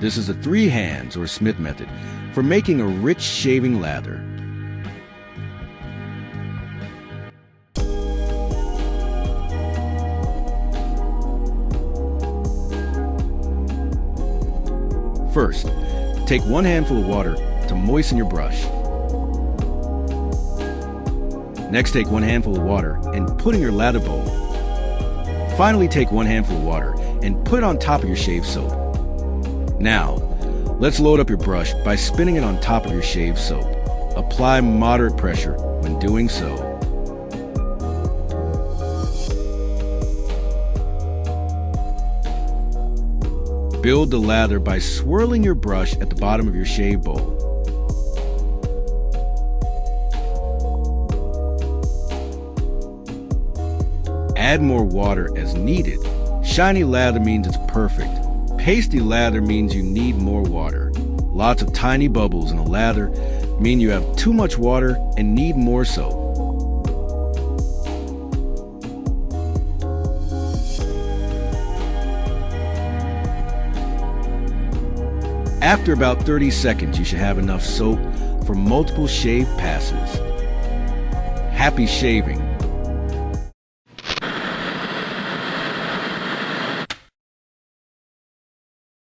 This is a 3 hands or Smith method for making a rich shaving lather. First, take 1 handful of water to moisten your brush. Next, take 1 handful of water and put in your lather bowl. Finally, take 1 handful of water and put it on top of your shave soap. Now, let's load up your brush by spinning it on top of your shave soap. Apply moderate pressure when doing so. Build the lather by swirling your brush at the bottom of your shave bowl. Add more water as needed. Shiny lather means it's perfect. Pasty lather means you need more water. Lots of tiny bubbles in a lather mean you have too much water and need more soap. After about 30 seconds, you should have enough soap for multiple shave passes. Happy shaving!